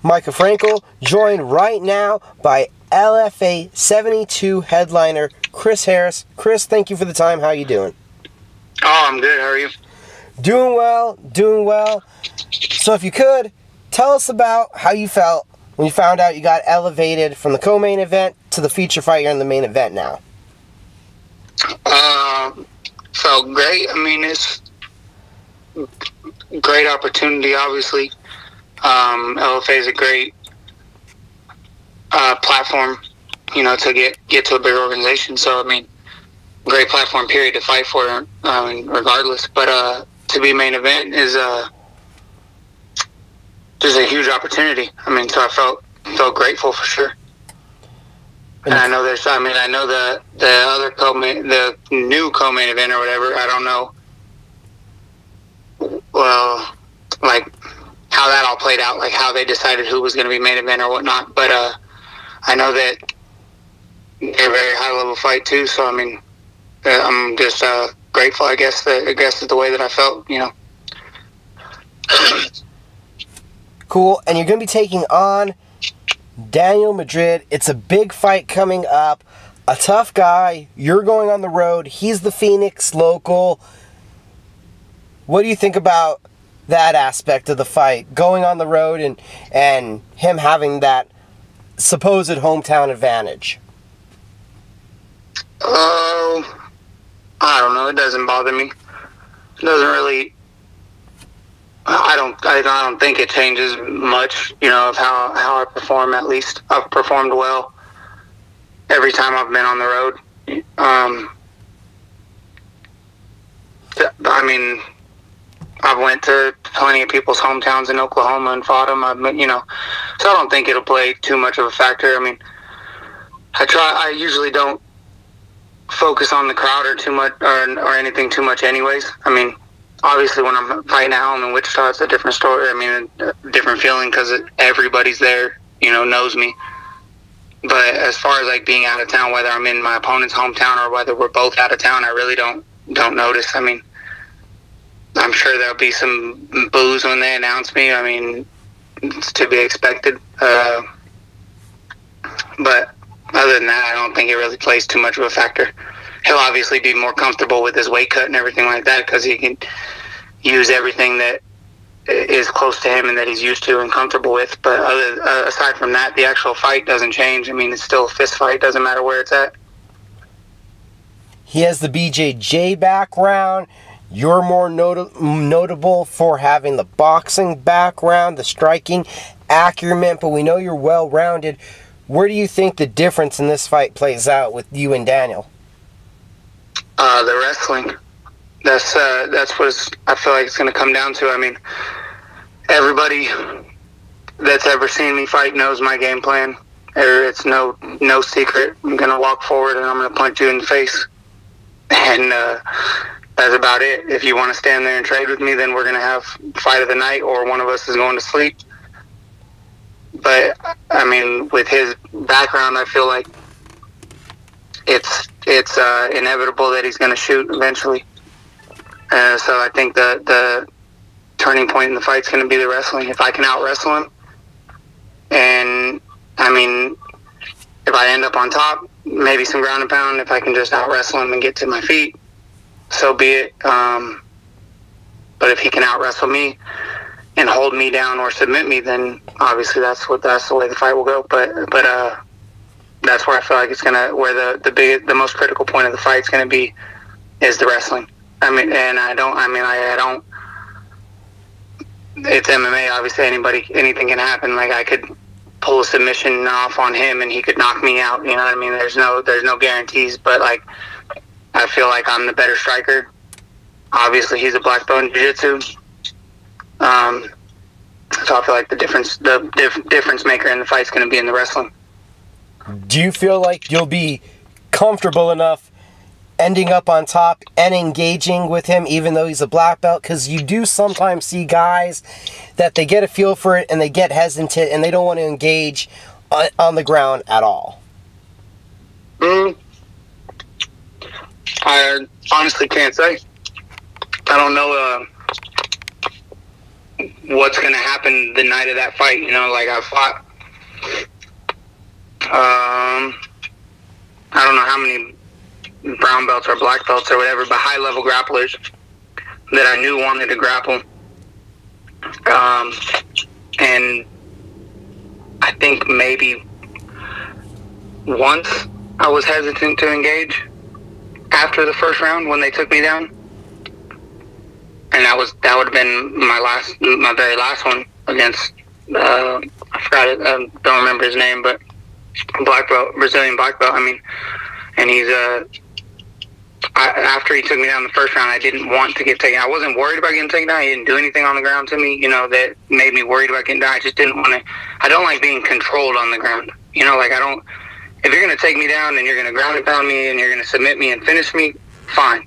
Mika Frankl, joined right now by LFA 72 headliner Chris Harris. Chris, thank you for the time. How you doing? Oh, I'm good. How are you? Doing well. So if you could, tell us about how you felt when you found out you got elevated from the co-main event to the feature fight. You're in the main event now. Felt great. I mean, it's a great opportunity, obviously. LFA is a great platform, to get to a bigger organization. So, I mean, great platform, period, to fight for, regardless. But to be main event is just a huge opportunity. I mean, so I felt grateful for sure. And I know I know the other the new co-main event or whatever, I don't know, well, like, how that all played out, like how they decided who was going to be main event or whatnot. But I know that they're a very high-level fight, too. So, I mean, I'm just grateful, I guess is the way that I felt, Cool. And you're going to be taking on Daniel Madrid. It's a big fight coming up. A tough guy. You're going on the road. He's the Phoenix local. What do you think about that aspect of the fight? Going on the road and him having that supposed hometown advantage? Oh, I don't know. It doesn't bother me. It doesn't really. I don't think it changes much, of how I perform. At least I've performed well every time I've been on the road. I mean, I went to plenty of people's hometowns in Oklahoma and fought them. So I don't think it'll play too much of a factor. I mean, I usually don't focus on the crowd or too much or anything too much, anyways. I mean, obviously, when I'm fighting at home in Wichita, it's a different story. I mean, a different feeling because everybody's there, knows me. But as far as, like, being out of town, whether I'm in my opponent's hometown or whether we're both out of town, I really don't notice. I mean, I'm sure there'll be some boos when they announce me. I mean, it's to be expected. But other than that, I don't think it really plays too much of a factor. He'll obviously be more comfortable with his weight cut and everything like that because he can use everything that is close to him and that he's used to and comfortable with. But aside from that, the actual fight doesn't change. I mean, it's still a fist fight. Doesn't matter where it's at. He has the BJJ background. You're more notable for having the boxing background, the striking acumen, but we know you're well-rounded. Where do you think the difference in this fight plays out with you and Daniel? The wrestling. That's what I feel like it's going to come down to. I mean, everybody that's ever seen me fight knows my game plan. It's no secret. I'm going to walk forward and I'm going to punch you in the face. And that's about it. If you want to stand there and trade with me, then we're going to have fight of the night or one of us is going to sleep. But, I mean, with his background, I feel like it's inevitable that he's going to shoot eventually. So I think the turning point in the fight's going to be the wrestling. If I can out-wrestle him, and, I mean, if I end up on top, maybe some ground and pound. If I can just out-wrestle him and get to my feet, so be it. But if he can out-wrestle me and hold me down or submit me, then obviously that's the way the fight will go. But that's where I feel like it's where the most critical point of the fight is gonna be is the wrestling. I mean, and I don't. It's MMA. Obviously, anything can happen. Like, I could pull a submission off on him and he could knock me out. You know what I mean? There's no guarantees. But, like, I feel like I'm the better striker. Obviously, he's a black belt in jiu-jitsu. So I feel like the difference maker in the fight is going to be in the wrestling. Do you feel like you'll be comfortable enough ending up on top and engaging with him even though he's a black belt? Because you do sometimes see guys that they get a feel for it and they get hesitant and they don't want to engage on the ground at all. I honestly can't say. I don't know what's going to happen the night of that fight. You know, like I fought, I don't know how many brown belts or black belts or whatever, but high-level grapplers that I knew wanted to grapple. And I think maybe once I was hesitant to engage after the first round when they took me down. And that would have been my very last one against, I forgot it, I don't remember his name, but black belt, Brazilian black belt, I mean, and he's, after he took me down the first round, I didn't want to get taken. I wasn't worried about getting taken down. He didn't do anything on the ground to me, you know, that made me worried about getting down. I just didn't want to. I don't like being controlled on the ground. You know, like I don't. If you're going to take me down and you're going to ground and pound me and you're going to submit me and finish me, fine.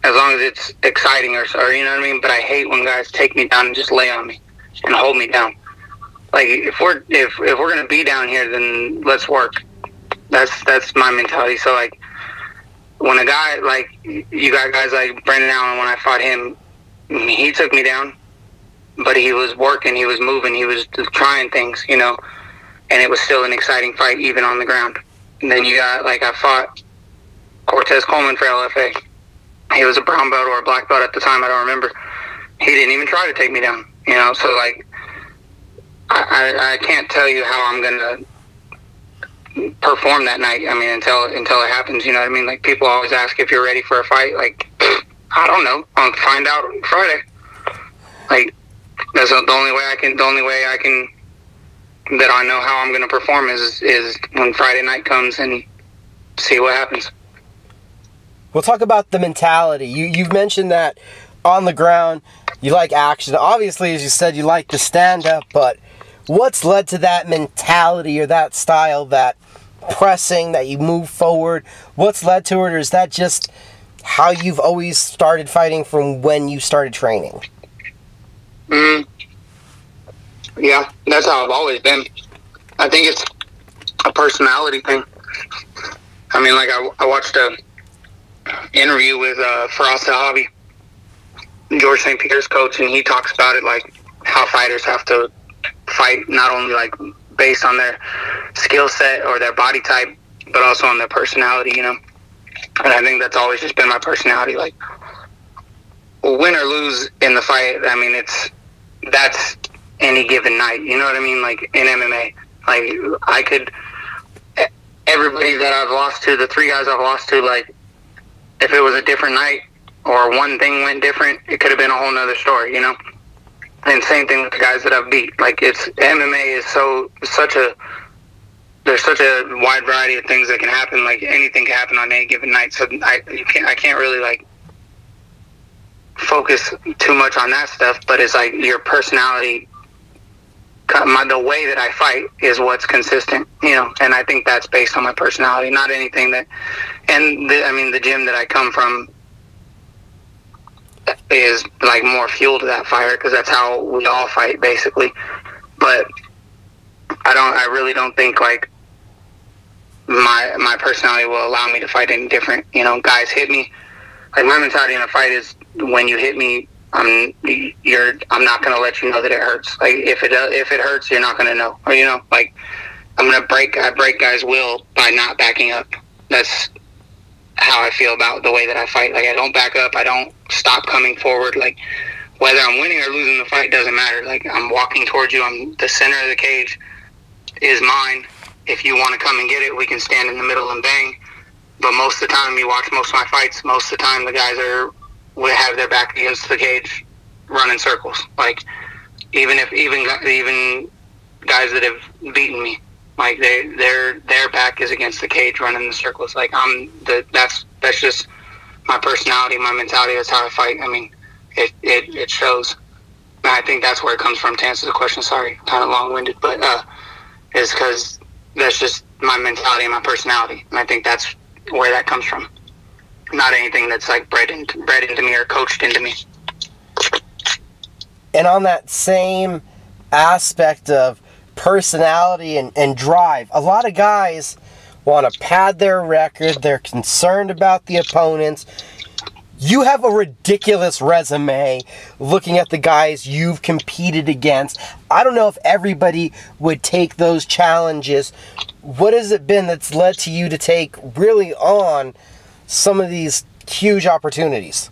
As long as it's exciting or you know what I mean. But I hate when guys take me down and just lay on me and hold me down. Like if we're going to be down here, then let's work. That's my mentality. So like, when a guy, like, you got guys like Brendan Allen, when I fought him, he took me down, but he was working, he was moving, he was trying things, you know, and it was still an exciting fight, even on the ground. And then you got, like, I fought Cortez Coleman for LFA. He was a brown belt or a black belt at the time, I don't remember. He didn't even try to take me down, you know, so, like, I can't tell you how I'm going to perform that night. I mean, until it happens, you know what I mean? Like, people always ask if you're ready for a fight. Like, I don't know. I'll find out Friday. Like, that's the only way I can that I know how I'm going to perform is when Friday night comes and see what happens. We'll talk about the mentality. You've mentioned that on the ground you like action. Obviously, as you said, you like to stand up, but what's led to that mentality or that style, that pressing, that you move forward? What's led to it, or is that just how you've always started fighting from when you started training? Yeah, that's how I've always been. I think it's a personality thing. I mean, like, I watched a interview with Faraz Zahabi, George St. Pierre's coach, and he talks about it, like, how fighters have to fight not only like based on their skill set or their body type, but also on their personality, you know. And I think that's always just been my personality. Like, win or lose in the fight, I mean, that's any given night, you know what I mean? Like, in MMA, like, everybody that I've lost to, the 3 guys I've lost to, like, if it was a different night or one thing went different, it could have been a whole nother story, you know. And same thing with the guys that I've beat. Like, MMA is there's such a wide variety of things that can happen. Like, anything can happen on any given night. So I can't really, like, focus too much on that stuff. But it's like your personality, the way that I fight is what's consistent, you know. And I think that's based on my personality, not anything that. And the gym that I come from is like more fuel to that fire, because that's how we all fight basically. But I really don't think like my personality will allow me to fight any different. You know, guys hit me. Like, my mentality in a fight is, when you hit me, I'm not gonna let you know that it hurts. Like, if it hurts, you're not gonna know. Or, you know, like, I break guys' will by not backing up. That's how I feel about the way that I fight. Like, I don't back up. I don't stop coming forward. Like, whether I'm winning or losing the fight doesn't matter. Like, I'm walking towards you. I'm the center of the cage is mine. If you want to come and get it, we can stand in the middle and bang. But most of the time, you watch most of my fights, most of the time the guys will have their back against the cage, running circles. Like, even guys that have beaten me, like, their back is against the cage, running the circles. Like, that's just my personality, my mentality. That's how I fight. I mean, it shows. And I think that's where it comes from, to answer the question. Sorry, kind of long-winded, but is because that's just my mentality and my personality. And I think that's where that comes from. Not anything that's like bred into me or coached into me. And on that same aspect of personality and drive, a lot of guys want to pad their record. They're concerned about the opponents. you have a ridiculous resume looking at the guys you've competed against. I don't know if everybody would take those challenges. What has it been that's led to you to take really on some of these huge opportunities?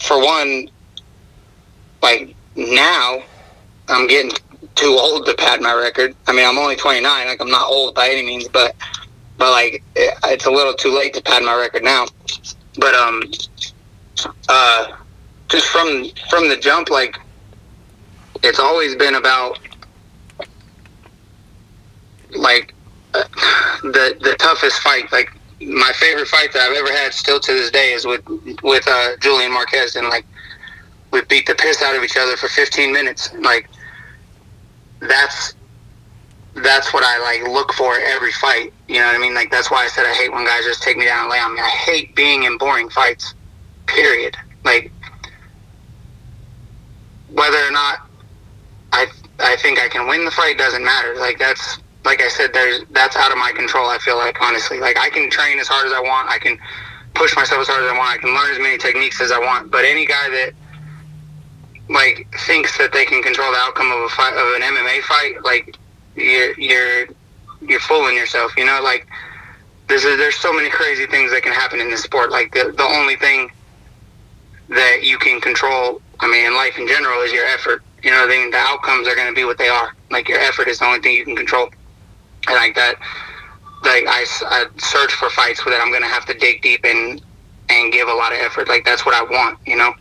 For one, like, now I'm getting too old to pad my record. I mean, I'm only 29. Like, I'm not old by any means, but like, it's a little too late to pad my record now. But just from the jump, like, it's always been about, like, the toughest fight. Like, my favorite fight that I've ever had, still to this day, is with Julian Marquez, and, like, we beat the piss out of each other for 15 minutes. Like, that's what I, like, look for every fight. You know what I mean? Like, that's why I said I hate when guys just take me down and lay on me. I hate being in boring fights, period. Like, whether or not I think I can win the fight doesn't matter. Like, that's, like I said, that's out of my control, I feel like, honestly. Like, I can train as hard as I want. I can push myself as hard as I want. I can learn as many techniques as I want. But any guy that, like, thinks that they can control the outcome of a fight, of an MMA fight, like, you're fooling yourself, you know? Like, there's so many crazy things that can happen in this sport. Like, the only thing that you can control, I mean, in life in general, is your effort. You know, the outcomes are going to be what they are. Like, your effort is the only thing you can control. And like that, like, I search for fights that I'm going to have to dig deep and give a lot of effort. Like, that's what I want, you know?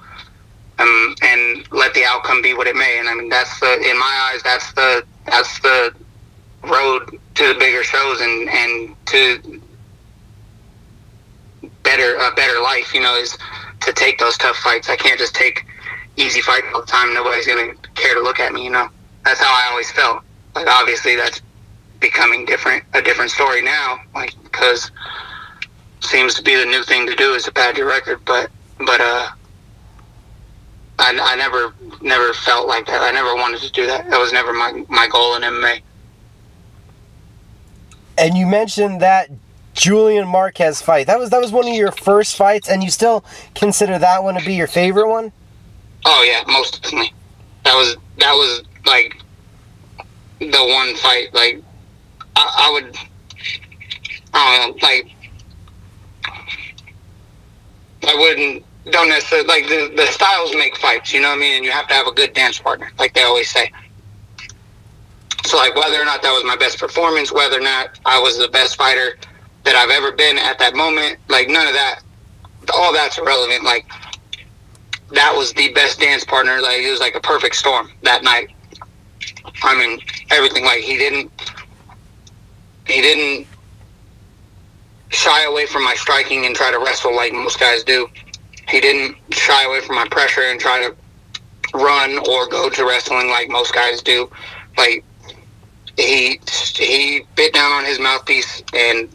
And let the outcome be what it may. And I mean, that's in my eyes, that's the road to the bigger shows and to a better life, you know, is to take those tough fights. I can't just take easy fights all the time. Nobody's going to care to look at me, you know? That's how I always felt. Like, obviously that's becoming a different story now, like, because seems to be the new thing to do is to pad your record, but I never felt like that. I never wanted to do that. That was never my goal in MMA. And you mentioned that Julian Marquez fight. That was one of your first fights, and you still consider that one to be your favorite one? Oh yeah, most definitely. That was like the one fight. Like, I don't know, like, don't necessarily, like, the styles make fights, you know what I mean? And you have to have a good dance partner, like they always say. So, like, whether or not that was my best performance, whether or not I was the best fighter that I've ever been at that moment, like, none of that, all that's irrelevant. Like, that was the best dance partner. Like, it was like a perfect storm that night. I mean, everything. Like, he didn't shy away from my striking and try to wrestle like most guys do. He didn't shy away from my pressure and try to run or go to wrestling like most guys do. Like, he bit down on his mouthpiece and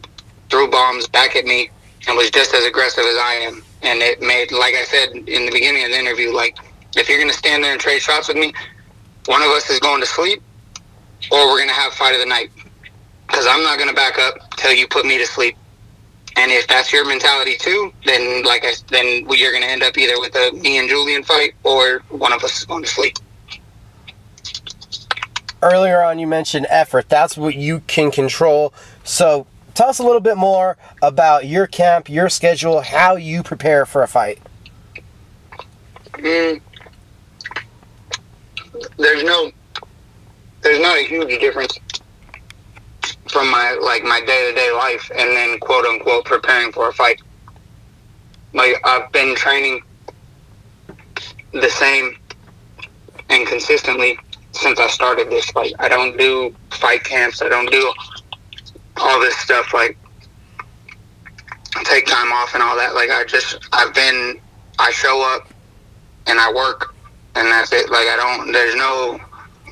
threw bombs back at me and was just as aggressive as I am. And it made, like I said in the beginning of the interview, like, if you're going to stand there and trade shots with me, one of us is going to sleep or we're going to have fight of the night. Because I'm not going to back up till you put me to sleep. And if that's your mentality too, then you're going to end up either with a me and Julian fight or one of us is going to sleep. Earlier on, you mentioned effort. That's what you can control. So tell us a little bit more about your camp, your schedule, how you prepare for a fight. There's not a huge difference from my day-to-day life and then quote-unquote preparing for a fight. Like, I've been training the same and consistently since I started this fight. I don't do fight camps. I don't do all this stuff, like, take time off and all that. Like, I show up and I work and that's it. Like,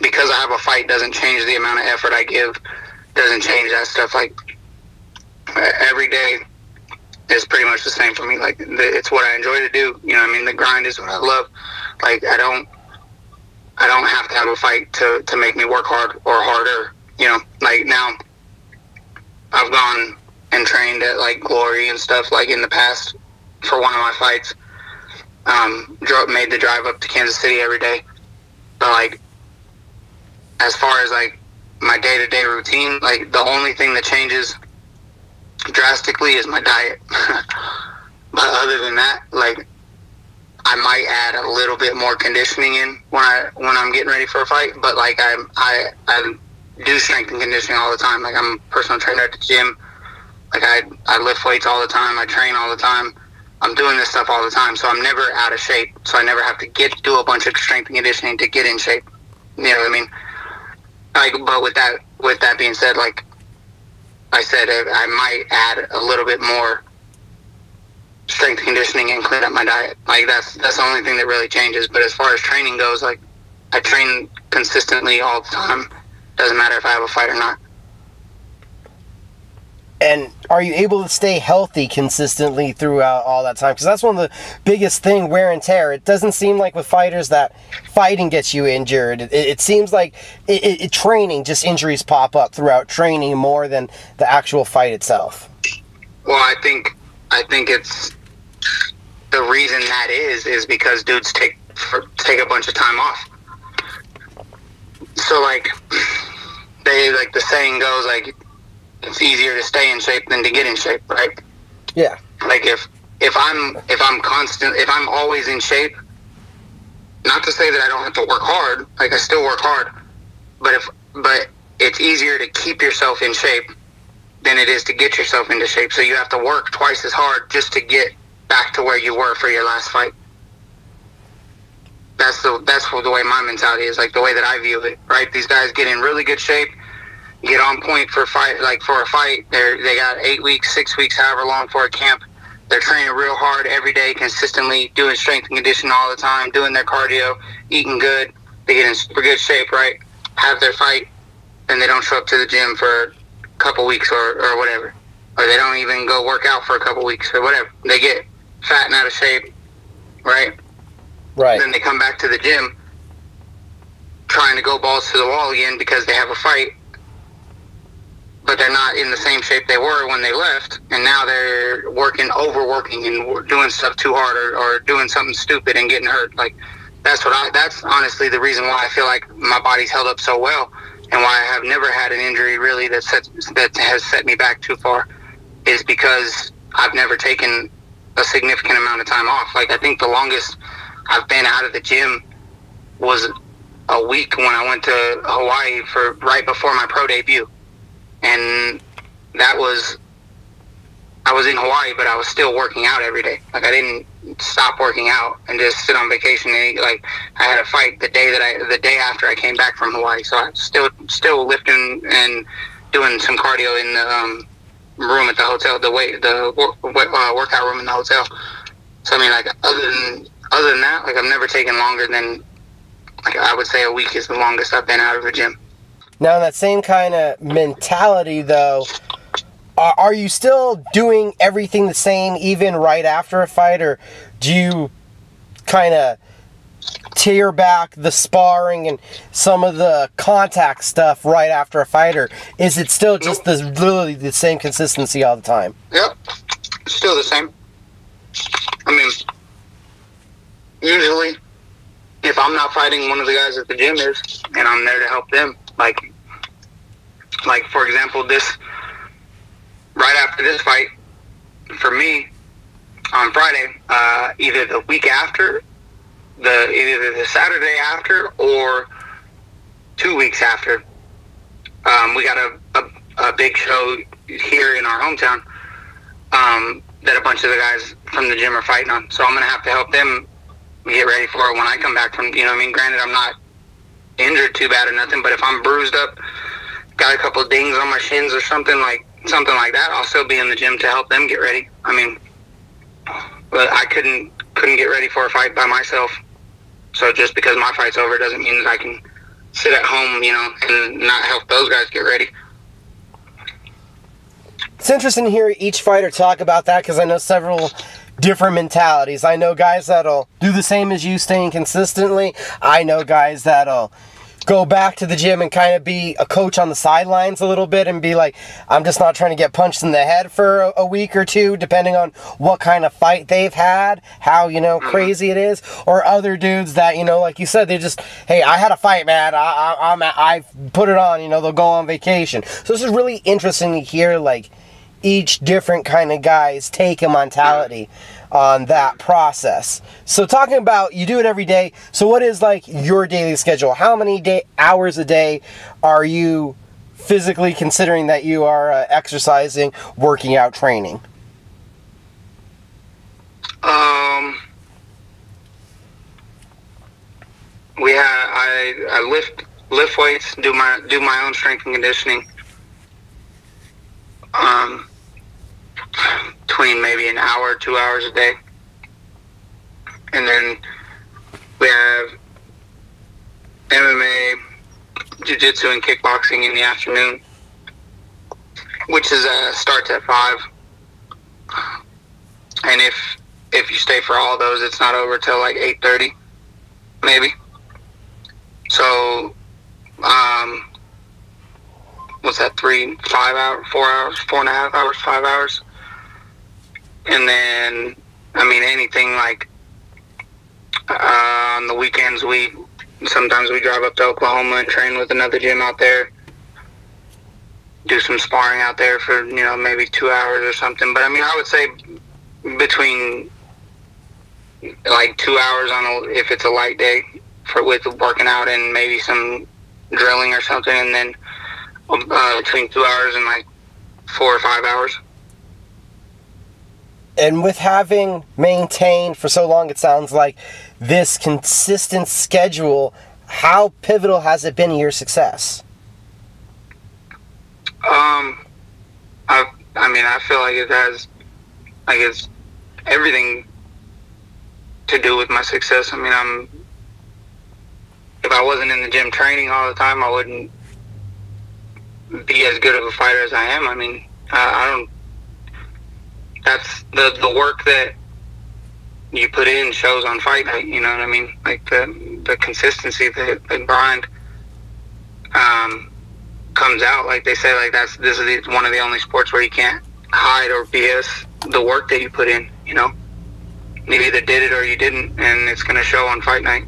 because I have a fight doesn't change the amount of effort I give. Doesn't change that stuff. Like, every day is pretty much the same for me. Like, it's what I enjoy to do. You know what I mean? The grind is what I love. Like, I don't have to have a fight to make me work hard or harder. You know, like, now I've gone and trained at like Glory and stuff like in the past for one of my fights. Made the drive up to Kansas City every day. But like, as far as like my day-to-day routine, like the only thing that changes drastically is my diet. But other than that, like, I might add a little bit more conditioning in when I'm getting ready for a fight. But like I do strength and conditioning all the time. Like, I'm a personal trainer at the gym. Like, I lift weights all the time. I train all the time. I'm doing this stuff all the time, so I'm never out of shape. So I never have to do a bunch of strength and conditioning to get in shape. You know what I mean? Like, but with that being said, like I said, I might add a little bit more strength and conditioning and clean up my diet. Like, that's the only thing that really changes. But as far as training goes, like, I train consistently all the time. Doesn't matter if I have a fight or not. And are you able to stay healthy consistently throughout all that time? Because that's one of the biggest thing, wear and tear. It doesn't seem like with fighters that fighting gets you injured. It seems like training, just injuries pop up throughout training more than the actual fight itself. Well, I think it's the reason that is because dudes take a bunch of time off. So like the saying goes, like, it's easier to stay in shape than to get in shape, right? Yeah. Like, if I'm always in shape, not to say that I don't have to work hard, like, I still work hard, but it's easier to keep yourself in shape than it is to get yourself into shape. So you have to work twice as hard just to get back to where you were for your last fight. That's the way my mentality is, like, the way that I view it, right? These guys get in really good shape, get on point for a fight. They got 8 weeks, 6 weeks, however long for a camp. They're training real hard every day, consistently, doing strength and conditioning all the time, doing their cardio, eating good. They get in super good shape, right? Have their fight, and they don't show up to the gym for a couple weeks or whatever. Or they don't even go work out for a couple weeks or whatever. They get fat and out of shape, right? Right. Then they come back to the gym trying to go balls to the wall again because they have a fight, but they're not in the same shape they were when they left, and now they're overworking and doing stuff too hard or doing something stupid and getting hurt. Like, that's honestly the reason why I feel like my body's held up so well and why I have never had an injury really that has set me back too far, is because I've never taken a significant amount of time off. Like, I think the longest I've been out of the gym was a week when I went to Hawaii right before my pro debut. And I was in Hawaii, but I was still working out every day. Like, I didn't stop working out and just sit on vacation and eat. Like, I had a fight the day after I came back from Hawaii. So I was still lifting and doing some cardio in the room at the hotel, the workout room in the hotel. So I mean, like, other than that, like, I've never taken longer than, like, I would say a week is the longest I've been out of the gym. Now, in that same kind of mentality, though, are you still doing everything the same even right after a fight, or do you kind of tear back the sparring and some of the contact stuff right after a fight, or is it still just literally the same consistency all the time? Yep, still the same. I mean, usually, if I'm not fighting, one of the guys at the gym is, and I'm there to help them. Like for example, right after this fight, for me, on Friday, either the week after, either the Saturday after, or 2 weeks after, we got a big show here in our hometown that a bunch of the guys from the gym are fighting on. So I'm going to have to help them get ready for it when I come back from, you know what I mean? Granted, I'm not injured too bad or nothing, but if I'm bruised up, got a couple of dings on my shins or something like that, I'll still be in the gym to help them get ready. I mean, but I couldn't get ready for a fight by myself. So just because my fight's over doesn't mean that I can sit at home, you know, and not help those guys get ready. It's interesting to hear each fighter talk about that, because I know several different mentalities. I know guys that'll do the same as you, staying consistently. I know guys that'll go back to the gym and kind of be a coach on the sidelines a little bit and be like, I'm just not trying to get punched in the head for a week or two, depending on what kind of fight they've had, how, crazy it is, or other dudes that, like you said, they just, hey, I had a fight, man, I put it on, they'll go on vacation. So this is really interesting to hear, like, each different kind of guy's take and mentality on that process. So talking about, you do it every day, so what is like your daily schedule? How many hours a day are you physically considering that you are exercising, working out, training? I lift weights, do my own strength and conditioning. Between maybe an hour, 2 hours a day. And then we have MMA, jiu-jitsu, and kickboxing in the afternoon, which starts at 5. And if you stay for all those, it's not over till like 8:30, maybe. So, what's that, 5 hours, 4 hours, 4.5 hours, 5 hours? And then, anything like, on the weekends, sometimes we drive up to Oklahoma and train with another gym out there, do some sparring out there for, maybe 2 hours or something. But I would say between like 2 hours if it's a light day with working out and maybe some drilling or something, and then between 2 hours and like 4 or 5 hours. And with having maintained for so long, it sounds like, this consistent schedule, how pivotal has it been in your success? I feel like it has, it's everything to do with my success. If I wasn't in the gym training all the time, I wouldn't be as good of a fighter as I am. I don't. That's the work that you put in shows on fight night. You know what I mean? Like the consistency, the grind comes out. Like they say, like this is one of the only sports where you can't hide or BS the work that you put in. You either did it or you didn't, and it's gonna show on fight night.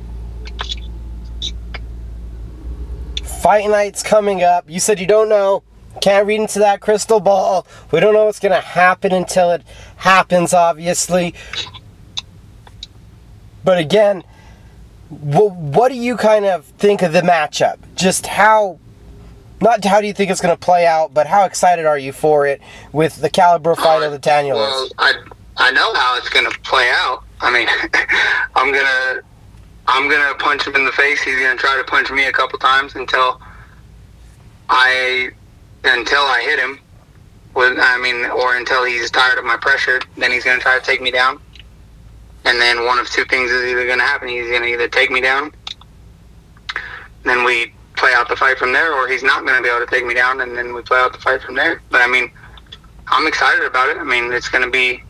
Fight night's coming up. You said you don't know. Can't read into that crystal ball. We don't know what's going to happen until it happens, obviously. But again, what do you kind of think of the matchup? Just not how do you think it's going to play out, but how excited are you for it with the caliber fight of the Daniel? Well, I know how it's going to play out. I'm gonna punch him in the face. He's gonna try to punch me a couple times until I hit him, or until he's tired of my pressure. Then he's gonna try to take me down, and then one of two things is either gonna happen. He's gonna either take me down, then we play out the fight from there, or he's not gonna be able to take me down, and then we play out the fight from there. But I'm excited about it. It's gonna be.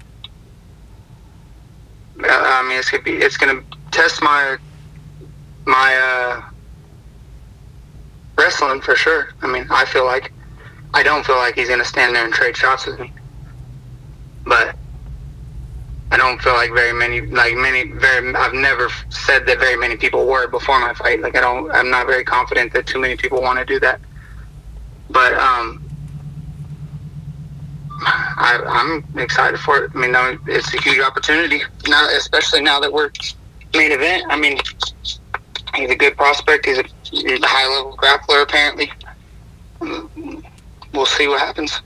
It's gonna test my wrestling for sure. I don't feel like he's gonna stand there and trade shots with me, but I don't feel like I've never said that very many people were before my fight. I'm not very confident that too many people want to do that, but I'm excited for it. It's a huge opportunity now, especially now that we're main event. He's a good prospect. He's a high-level grappler, apparently. We'll see what happens.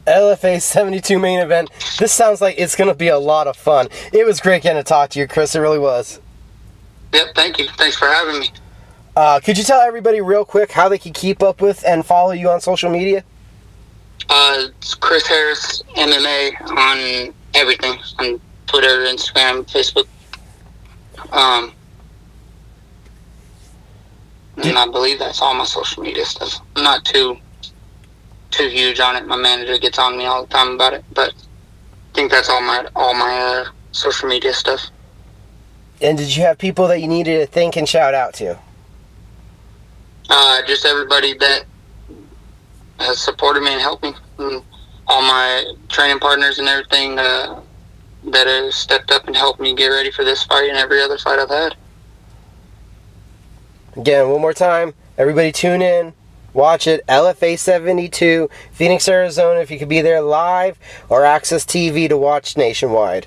LFA 72 main event. This sounds like it's going to be a lot of fun. It was great getting to talk to you, Chris. It really was. Yep, thank you. Thanks for having me. Could you tell everybody real quick how they can keep up with and follow you on social media? It's Chris Harris MMA on everything. On Twitter, Instagram, Facebook. And I believe that's all my social media stuff. I'm not too huge on it. My manager gets on me all the time about it, but I think that's all my social media stuff. And did you have people that you needed to thank and shout out to? Just everybody that has supported me and helped me. And all my training partners and everything that have stepped up and helped me get ready for this fight and every other fight I've had. Again, one more time, everybody tune in, watch it, LFA 72, Phoenix, Arizona, if you could be there live, or Access TV to watch nationwide.